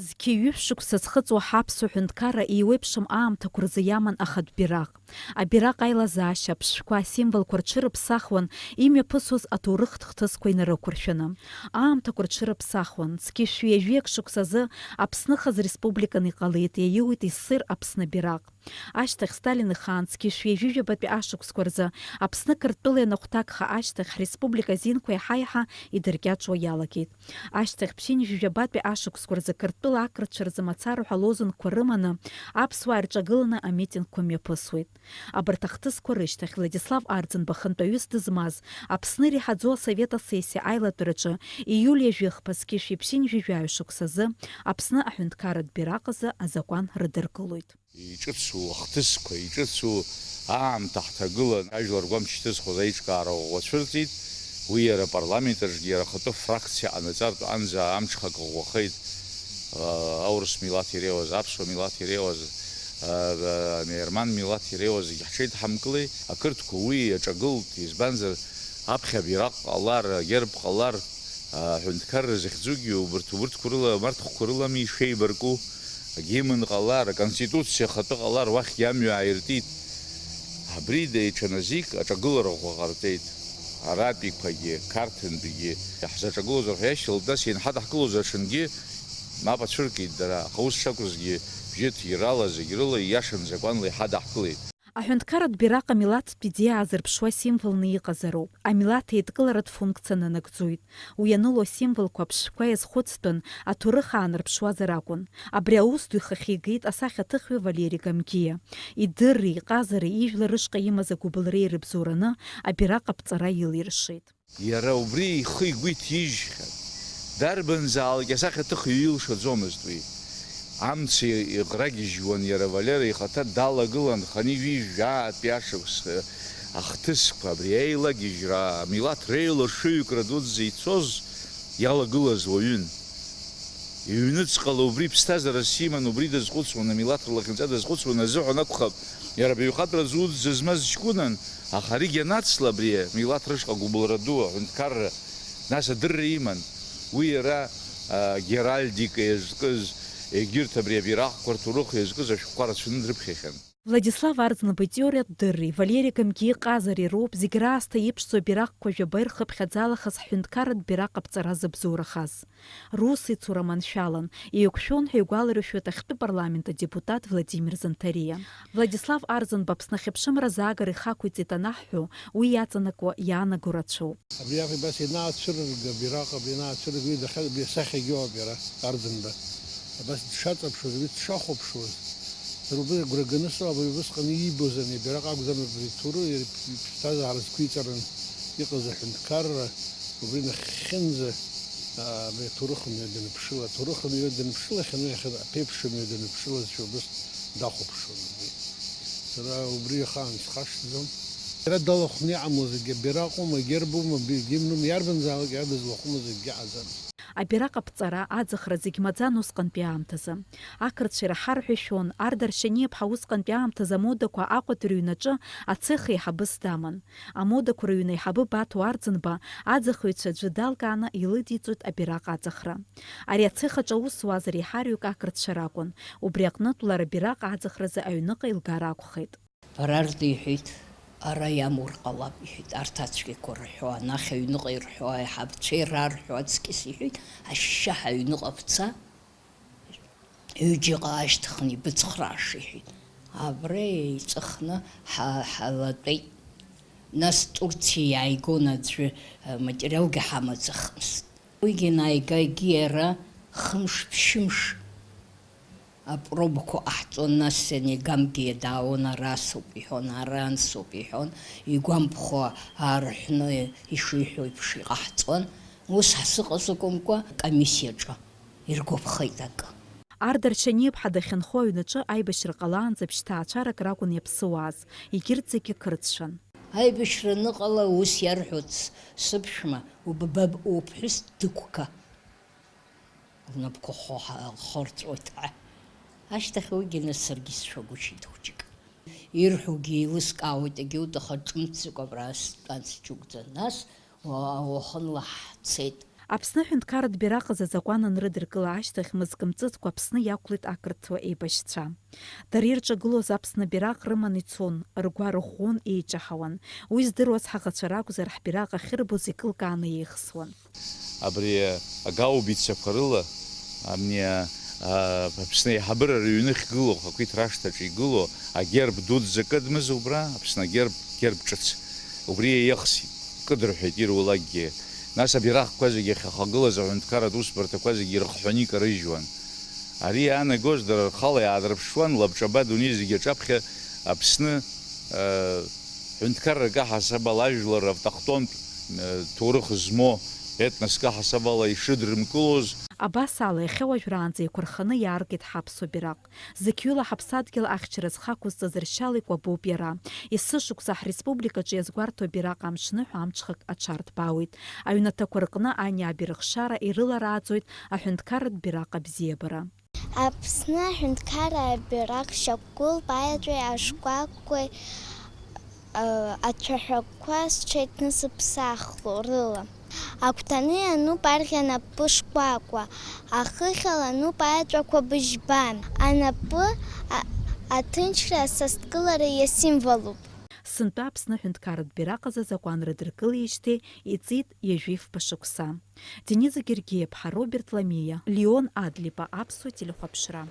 Зқьиҩышә шықәса зхыҵуа ҳаԥсуа ҳәынҭқарра еиуеиԥшым аамҭақәа рзы иаман ахатә бираҟ. Абираҟ аилазаашьа, аԥшшәқәа, асимволқәа рҽырыԥсахуан имҩаԥысуаз аҭоурыхтә хҭысқәа инарықәыршәаны. Аамҭақәа рҽырыԥсахуан. Зқьышәҩажәиак шықәсазы Аԥсны Хаз Республикан иҟалеит, иаиуит ессир Аԥсны бираҟ. Ашьҭахь Сталин ихаан зқьышәҩажәижәабатәи ашықәсқәа рзы Аԥсны Қырҭтәыла ианахәҭакха ашьҭахь ҳреспублика азинқәа иаҳа-иаҳа идыркьаҿуа иалагеит. Ашьҭахь ԥшьынжәижәабатәи ашықәсқәа рзы Қырҭтәыла ақырҭцәа рзы мацара ҳәа лозунгқәа рыманы аԥсуаа ирҿагыланы амитингқәа мҩаԥысуеит. Абарҭ ахҭысқәа рышьҭахь Владислав Арӡынба хантәаҩыс дызмаз Аԥсны иреиҳаӡоу асовет асессиа аилатәараҿы иулиа жәыхԥа зқьышәи ԥшьынжәижәаҩ шықәсазы Аԥсны аҳәынҭқарратә бираҟ азы азакәан рыдыркылоит. Иҿыцу ахҭысқәа, иҿыцу аамҭа ҳҭагылан ажәлар ргәамч иҭызхуаз аиҿкаара ӷәӷәацәырҵит. Уи иара апарламент-аҿгьы иара ахатәы фракциа ҟанаҵартә анӡа амҽхак ӷәӷәахеит. Аурыс милаҭ иреиуаз, аԥсуа милаҭ иреиуаз, аерман милаҭ иреиуаз зегьы ҳҽеидҳамкылеи, ақырҭқәа уи иаҿагылт, избанзар аԥхьа бираҟ ҟалар, герб ҟалар, аҳәынҭқарра захьӡугьы убырҭқәа рыла, амарҭқәа рылами ишеибарку. Гимн ҟалар, аконституциа ахатәы ҟалар, уахьгьы амҩа ааиртит. Абри деиҽаназик аҿагылара ӷәӷәа ҟарҵеит. Аратәиқәагьы, Қарҭынтәигьы ҳзаҿагылоз рҳәа иашьҭалт, нас ианҳадаҳкылоз аҽынгьы мап ацәыркит дара, аха ус шакәызгьы бжьыҭ ирала зегь рыла ииашан закәанла иҳадаҳкылеит. Аҳәынҭқарратә бираҟ амилаҭтә идеиа азырԥшуа символны иҟазароуп. Амилаҭ еидкыларатә функциа нанагӡоит. Уи аныло асимволқәа аԥшшәқәа иазхәыцтәын, аҭоурых аанарԥшуазар акәын. Абри аус ду ихахь игеит асахьаҭыхҩы Валери Гамгиа. Идырреи, иҟазареи, ижәлар рышҟа имаз агәыбылреи рыбзоураны абираҟ аԥҵара илиршеит. Иара убри ихы игәы иҭижьхьан. Дарбанзаалак асахьаҭыхҩы илшаӡомызт уи. Амца иҟрагьежьуан иара Валери ихаҭа далагылан хани-ҩижәаатәи ашықәс ахҭысқәа, абри аилагьежьра, амилаҭ реилыршыҩкра дуӡӡа ицоз иалагылаз уаҩын. Иҩныҵҟала убри ԥсҭазаарас иман, убри дазхәыцуан, амилаҭ рлахьынҵа дазхәыцуан азыҳәан акәхап. Иара баҩхатәра зуӡӡа змаз ҷкәынан, аха аригьы анацла абри амилаҭ рышҟа агәыбылра ду, аҳәынҭқарра, нас адырра иман. Уи иара геральдика иазкыз, егьырҭ абри абираҟқәа рҭоурых иазкыз ашәҟәқәа рацәаны дрыԥхьахьан. Владислав Арӡынба итеориатә дырреи, Валери Гамгиа иҟазареи роуп зегь раасҭа иԥшӡоу абираҟқәа жәаба ирхыԥхьаӡалахаз ҳҳәынҭқарратә бираҟ аԥҵара зыбзоурахаз. Рус-ицура маншәалан, иеиқәшәон ҳәа игәаларшәоит ахьтәы парламент адепутат Владимир Занҭариа. Владислав Арӡынба Аԥсны ахьыԥшымра заагара ихақәиҵеит анаҳҳәо, уи иаҵанакуа иаанаго рацәоуп. Абриаҟ ибас ианаацәырырга абираҟ, ианаацәырырга уи асахьагьоу абираҟ Арӡынба. Абас дшаҵаԥшуаз, уи дшахәаԥшуаз. Рубы гәра ганы абри убысҟан иибоз ани абираҟ акәӡам абриҭуры иԥсҭазаара зқәиҵаран иҟаз аҳәынҭқарра убри нахьхьынӡа аҭоурых мҩа даныԥшыла, аҭоурых мҩа даныԥшылахьан уи аԥеиԥш мҩа даныԥшылазшәа убыс дахәаԥшуан. Сара убри ахаан схашҭӡом. Иара далахәны иҟамло зегьы абираҟума, гербума, гимнума, иарбанзаалак иара дызлахәыма зегьы аҟаӡам. Абираҟ аԥҵара, аӡыхра зегь маӡан усҟантәи аамҭазы. Ақырҭцәа ираҳарҳәашьон, Ардар Шьаниаԥҳа усҟантәи аамҭазы амодақәа Аҟәатәи рыҩнаҿы ацех еиҳабыс даман. Амодақәа рыҩны аиҳабы Баҭо Арӡынба аӡахыҩцәа аӡәы далкааны илыдиҵоит абираҟ аӡахра. Ари ацех аҿы аус зуаз реиҳараҩык ақырҭцәа ракәын. Убри аҟнытә лара абираҟ аӡахразы аҩныҟа илгар акәхеит. Арарда иҳәеит, ара иамур ҟалап иҳәеит, арҭ ацәгьақәа рҳәо, анахь аҩныҟа ирҳәо, аиҳабцәа ирарҳәо аҵкьыс иҳәеит, ашьшьаҳ аҩныҟа бца, ҩыџьаҟа аашьҭыхны ибыцхрааша иҳәеит. Абра еиҵыхны ҳалатәеит. Нас Турциа иааигон аӡәы материалгьы ҳамаӡахмызт. Уигьы нааига егьи иара хымш-ԥшьымш апробақәа ҟаҳҵон, нас ани Гамгиа даауан, арасоуп иҳәон, арансоуп иҳәон, игәамԥхо аарҳәны ишиҳәо еиԥш иҟаҳҵон. Ус ҳзыҟаз акәымкәа комиссиаҿы иргәаԥхеит акы. Ардар Шьаниаԥҳа дахьынхо аҩнаҿы аибашьра ҟалаанӡа ԥшьҭаацәарак ракәын иаԥсыуааз, егьырҭ зегьы қырҭшәан. Аибашьра аныҟала ус иарҳәоц сыԥшәма, уԥҳәыс дықәка, унапқәа хорҵәоит ҳәа. Ашьҭахь уигьы нас саргьы сшәагәышьеит хәыҷык. Ирҳәогьы еилыскаауеит, егьут аха ҿымҭӡакәа абра стәан сџьукӡа. Нас уахынла ҳцеит. Аԥсны аҳәынҭқарратә бираҟ азакәан анрыдыркыла ашьҭахь мызк мҵыцкәа Аԥсны иақәлеит ақырҭуа еибашьцәа. Дара ирҿагылоз Аԥсны бираҟ рыманы ицон, ргәы рыӷәӷәон, еиҿаҳауан. Уи здыруаз ҳаӷацәа ракәзар, ҳбираҟ ахьырбоз икылкааны еихсуан. Абри агаубицақәа рыла амни Аԥсны аиҳабыра рыҩны ахьгыло, Хақәиҭ рашҭаҿы игыло агерб дуӡӡа кыдмыз убра, Аԥсны герб ҿыц. Убри еихсит, кыдырҳәеит ируалагьы. Нас абираҟқәа зегьы ахьахагылаз аҳәынҭқарратә усбарҭақәа зегьы ирыхҳәаны икарыжьуан. Ари иаанагоз дара рхала иаадырԥшуан, лабҿаба адунеи зегьы аҿаԥхьа Аԥсны ҳәынҭқаррак аҳасабала ажәлар автохтонтә ҭоурых змоу етноск аҳасабала ишыдрымкылоз. Абас ала иахьа уажәраанӡа еиқәырханы иааргеит ҳаԥсуа бираҟ. Зықьҩыла ҳаԥсадгьыл ахьчара зхақәызҵаз ршьала икәабоуп иара. Есышықәса ҳреспубликаҿы иазгәарҭо бираҟ амшныҳәа амҽхак аҽарҭбаауеит. Аҩнаҭақәа рҟны ани абирхшара ирыларааӡоит аҳәынҭқарратә бираҟ абзиабара. Аԥсны аҳәынҭқарратә бираҟ шьақәгәылп аеҵәеи ашкәакәеи ацәаҳәақәа зҽеит насыԥсахло рыла. Агәҭаны иануп арӷьа напы шкәакәа, ахыхь алануп аеҵәақәа быжьбан. Анапы аҭынчра асасдкылара иасимволуп. Сынтәа Аԥсны аҳәынҭқарратә бираҟ азы азакәан рыдыркылеижьҭеи иҵит ҩажәи-фба шықәса. Дениза Гергиев-ԥҳа, Роберт Ламиа, Леон Адлипа, Аԥсуа телехәаԥшра.